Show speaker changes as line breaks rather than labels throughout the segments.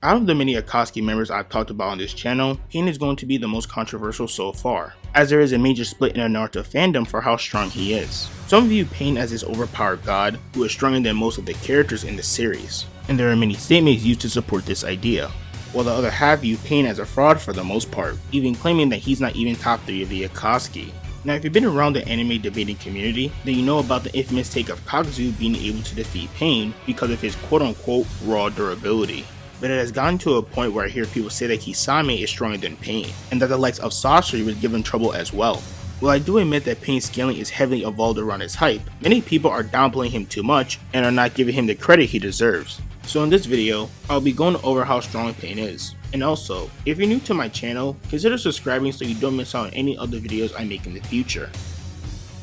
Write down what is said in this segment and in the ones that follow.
Out of the many Akatsuki members I've talked about on this channel, Pain is going to be the most controversial so far, as there is a major split in the Naruto fandom for how strong he is. Some view Pain as this overpowered god who is stronger than most of the characters in the series, and there are many statements used to support this idea, while the other half view Pain as a fraud for the most part, even claiming that he's not even top 3 of the Akatsuki. Now, if you've been around the anime debating community, then you know about the infamous take of Kage being able to defeat Pain because of his quote-unquote raw durability. But it has gotten to a point where I hear people say that Kisame is stronger than Pain, and that the likes of Sasori would give him trouble as well. While I do admit that Pain's scaling is heavily evolved around his hype, many people are downplaying him too much and are not giving him the credit he deserves. So in this video, I'll be going over how strong Pain is. And also, if you're new to my channel, consider subscribing so you don't miss out on any other videos I make in the future.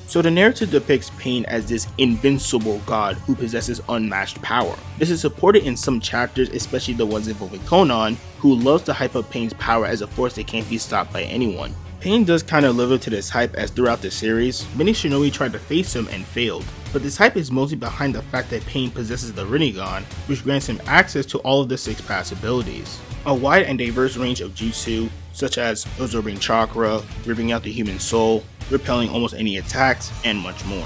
So the narrative depicts Pain as this invincible god who possesses unmatched power. This is supported in some chapters, especially the ones involving Konan, who loves to hype up Pain's power as a force that can't be stopped by anyone. Pain does kinda live up to this hype, as throughout the series, many shinobi tried to face him and failed. But this hype is mostly behind the fact that Pain possesses the Rinnegan, which grants him access to all of the 6 pass abilities. A wide and diverse range of jutsu, such as absorbing chakra, ripping out the human soul, repelling almost any attacks, and much more,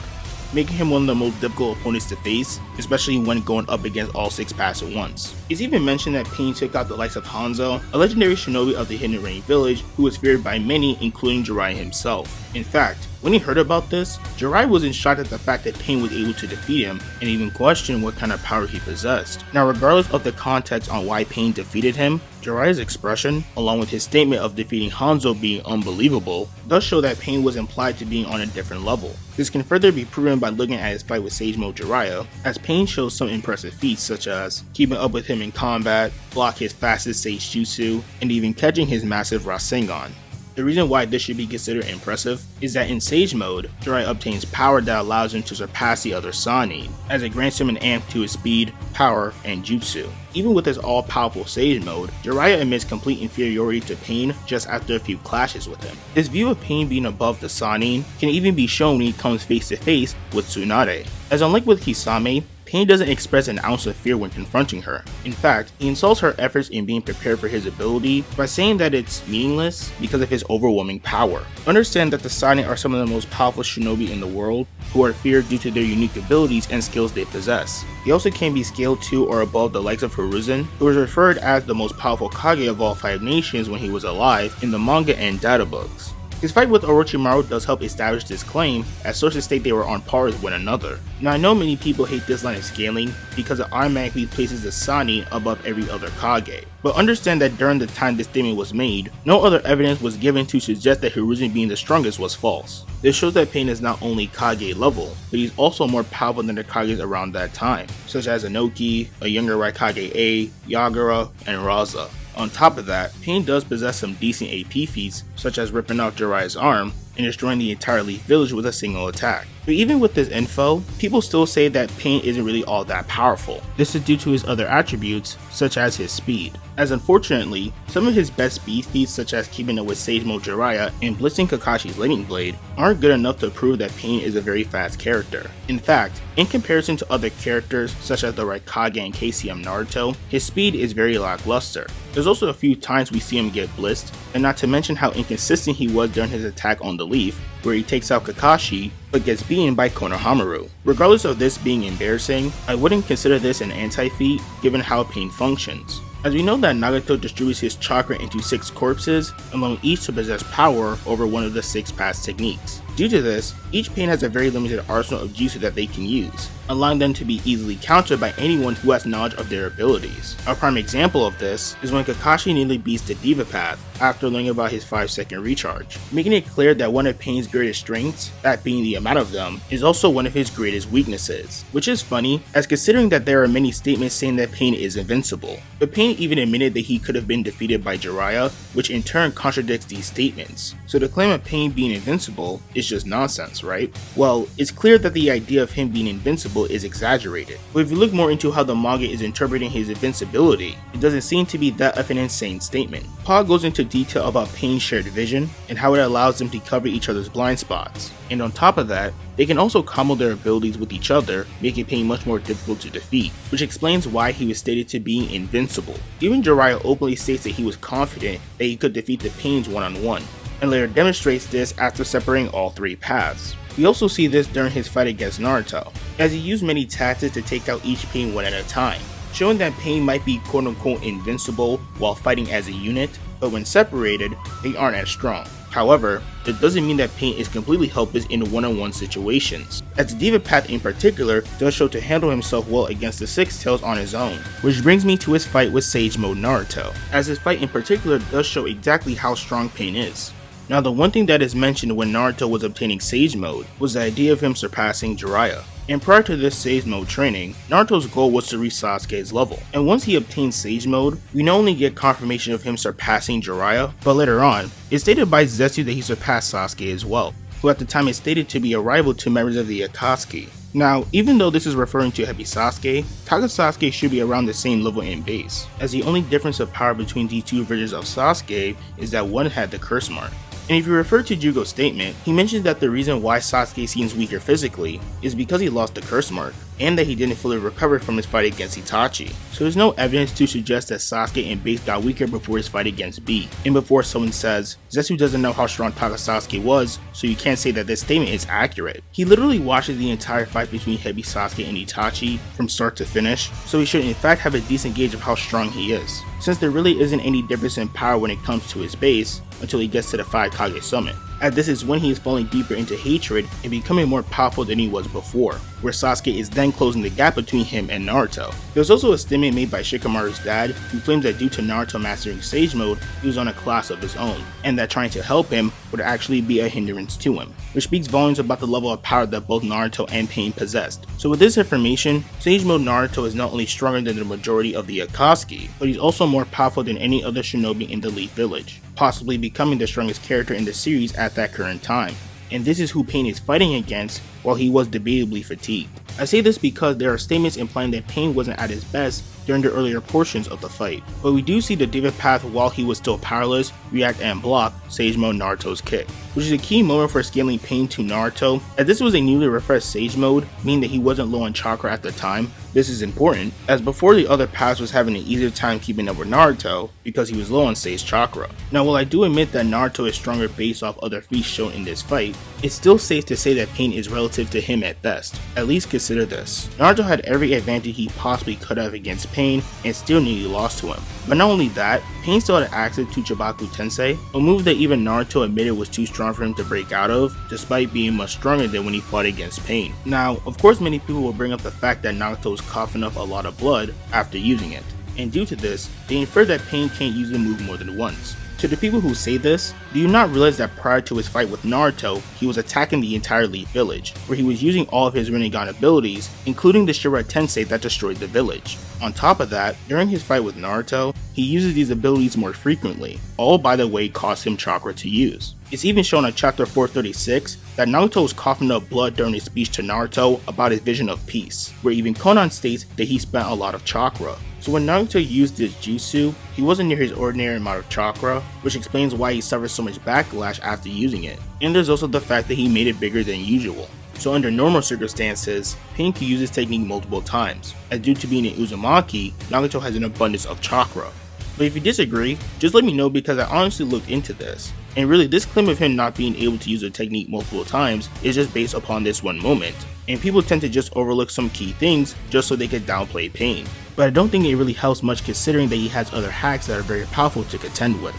making him one of the most difficult opponents to face, especially when going up against all 6 pass at once. It's even mentioned that Pain took out the likes of Hanzo, a legendary shinobi of the Hidden Rain village who was feared by many, including Jiraiya himself. In fact, when he heard about this, Jiraiya was in shock at the fact that Pain was able to defeat him and even questioned what kind of power he possessed. Now, regardless of the context on why Pain defeated him, Jiraiya's expression, along with his statement of defeating Hanzo being unbelievable, does show that Pain was implied to being on a different level. This can further be proven by looking at his fight with Sage Mode Jiraiya, as Pain shows some impressive feats such as keeping up with him in combat, block his fastest Sage Jutsu, and even catching his massive Rasengan. The reason why this should be considered impressive is that in Sage Mode, Jiraiya obtains power that allows him to surpass the other Sannin, as it grants him an amp to his speed, power, and jutsu. Even with his all-powerful Sage Mode, Jiraiya admits complete inferiority to Pain just after a few clashes with him. This view of Pain being above the Sannin can even be shown when he comes face to face with Tsunade, as unlike with Kisame, Pain doesn't express an ounce of fear when confronting her. In fact, he insults her efforts in being prepared for his ability by saying that it's meaningless because of his overwhelming power. Understand that the Sannin are some of the most powerful shinobi in the world, who are feared due to their unique abilities and skills they possess. They also can be scaled to or above the likes of Hiruzen, who was referred as the most powerful Kage of all 5 nations when he was alive in the manga and databooks. His fight with Orochimaru does help establish this claim, as sources state they were on par with one another. Now, I know many people hate this line of scaling because it automatically places the Sannin above every other Kage, but understand that during the time this statement was made, no other evidence was given to suggest that Hiruzen being the strongest was false. This shows that Pain is not only Kage level, but he's also more powerful than the Kages around that time, such as Inoki, a younger Raikage A, Yagura, and Raza. On top of that, Pain does possess some decent AP feats, such as ripping off Jiraiya's arm and destroying the entire Leaf Village with a single attack. But even with this info, people still say that Pain isn't really all that powerful. This is due to his other attributes, such as his speed. As unfortunately, some of his best speed feats, such as keeping up with Sage Mode Jiraiya and blitzing Kakashi's Lightning Blade, aren't good enough to prove that Pain is a very fast character. In fact, in comparison to other characters such as the Raikage and KCM Naruto, his speed is very lackluster. There's also a few times we see him get blitzed, and not to mention how inconsistent he was during his attack on the Leaf, where he takes out Kakashi but gets beaten by Konohamaru. Regardless of this being embarrassing, I wouldn't consider this an anti-feat given how Pain functions, as we know that Nagato distributes his chakra into 6 corpses, allowing each to possess power over one of the 6 pass techniques. Due to this, each Pain has a very limited arsenal of jutsu that they can use, allowing them to be easily countered by anyone who has knowledge of their abilities. A prime example of this is when Kakashi nearly beats the Diva Path after learning about his 5-second recharge, making it clear that one of Pain's greatest strengths, that being the amount of them, is also one of his greatest weaknesses. Which is funny, as considering that there are many statements saying that Pain is invincible, but Pain even admitted that he could have been defeated by Jiraiya, which in turn contradicts these statements. So the claim of Pain being invincible is is just nonsense, right? Well, it's clear that the idea of him being invincible is exaggerated, but if you look more into how the manga is interpreting his invincibility, it doesn't seem to be that of an insane statement. Paul goes into detail about Pain's shared vision and how it allows them to cover each other's blind spots, and on top of that, they can also combo their abilities with each other, making Pain much more difficult to defeat, which explains why he was stated to be invincible. Even Jiraiya openly states that he was confident that he could defeat the Pains one-on-one, and later demonstrates this after separating all three paths. We also see this during his fight against Naruto, as he used many tactics to take out each Pain one at a time, showing that Pain might be quote-unquote invincible while fighting as a unit, but when separated, they aren't as strong. However, it doesn't mean that Pain is completely helpless in one-on-one situations, as the Diva Path in particular does show to handle himself well against the Six Tails on his own, which brings me to his fight with Sage Mode Naruto, as his fight in particular does show exactly how strong Pain is. Now, the one thing that is mentioned when Naruto was obtaining Sage Mode was the idea of him surpassing Jiraiya. And prior to this Sage Mode training, Naruto's goal was to reach Sasuke's level, and once he obtained Sage Mode, we not only get confirmation of him surpassing Jiraiya, but later on, it's stated by Zetsu that he surpassed Sasuke as well, who at the time is stated to be a rival to members of the Akatsuki. Now, even though this is referring to Heavy Sasuke, Kage Sasuke should be around the same level in base, as the only difference of power between these two versions of Sasuke is that one had the curse mark. And if you refer to Jugo's statement, he mentions that the reason why Sasuke seems weaker physically is because he lost the curse mark, and that he didn't fully recover from his fight against Itachi. So there's no evidence to suggest that Sasuke in base got weaker before his fight against B, and before someone says, Zetsu doesn't know how strong Kage Sasuke was, so you can't say that this statement is accurate. He literally watches the entire fight between Heavy Sasuke and Itachi from start to finish, so he should in fact have a decent gauge of how strong he is, since there really isn't any difference in power when it comes to his base, until he gets to the 5 Kage summit, as this is when he is falling deeper into hatred and becoming more powerful than he was before, where Sasuke is then closing the gap between him and Naruto. There's also a statement made by Shikamaru's dad, who claims that due to Naruto mastering Sage Mode, he was on a class of his own, and that trying to help him would actually be a hindrance to him, which speaks volumes about the level of power that both Naruto and Pain possessed. So with this information, Sage Mode Naruto is not only stronger than the majority of the Akatsuki, but he's also more powerful than any other shinobi in the Leaf Village, possibly becoming the strongest character in the series at that current time. And this is who Pain is fighting against while he was debatably fatigued. I say this because there are statements implying that Pain wasn't at his best during the earlier portions of the fight, but we do see the Diva Path while he was still powerless react and block Sage Mode Naruto's kick, which is a key moment for scaling Pain to Naruto, as this was a newly refreshed Sage Mode, meaning that he wasn't low on chakra at the time. This is important, as before the other paths was having an easier time keeping up with Naruto because he was low on Sage chakra. Now, while I do admit that Naruto is stronger based off other feats shown in this fight, it's still safe to say that Pain is relative to him at best. At least consider this. Naruto had every advantage he possibly could have against Pain and still nearly lost to him. But not only that, Pain still had access to Chibaku Tensei, a move that even Naruto admitted was too strong for him to break out of, despite being much stronger than when he fought against Pain. Now, of course many people will bring up the fact that Naruto was coughing up a lot of blood after using it, and due to this, they infer that Pain can't use the move more than once. To the people who say this, do you not realize that prior to his fight with Naruto, he was attacking the entire Leaf Village, where he was using all of his Rinnegan abilities, including the Shira Tensei that destroyed the village. On top of that, during his fight with Naruto, he uses these abilities more frequently, all by the way cost him chakra to use. It's even shown in chapter 436 that Naruto was coughing up blood during his speech to Naruto about his vision of peace, where even Konan states that he spent a lot of chakra. So when Naruto used this jutsu, he wasn't near his ordinary amount of chakra, which explains why he suffered so much backlash after using it. And there's also the fact that he made it bigger than usual. So under normal circumstances, Pain can use this technique multiple times, as due to being an Uzumaki, Naruto has an abundance of chakra. But if you disagree, just let me know because I honestly looked into this. And really, this claim of him not being able to use the technique multiple times is just based upon this one moment, and people tend to just overlook some key things just so they can downplay Pain. But I don't think it really helps much considering that he has other hacks that are very powerful to contend with.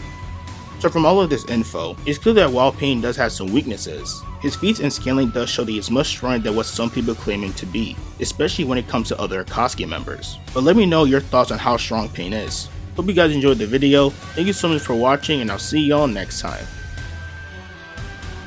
So from all of this info, it's clear that while Pain does have some weaknesses, his feats and scaling does show that he is much stronger than what some people claim him to be, especially when it comes to other Akatsuki members. But let me know your thoughts on how strong Pain is. Hope you guys enjoyed the video. Thank you so much for watching, and I'll see y'all next time.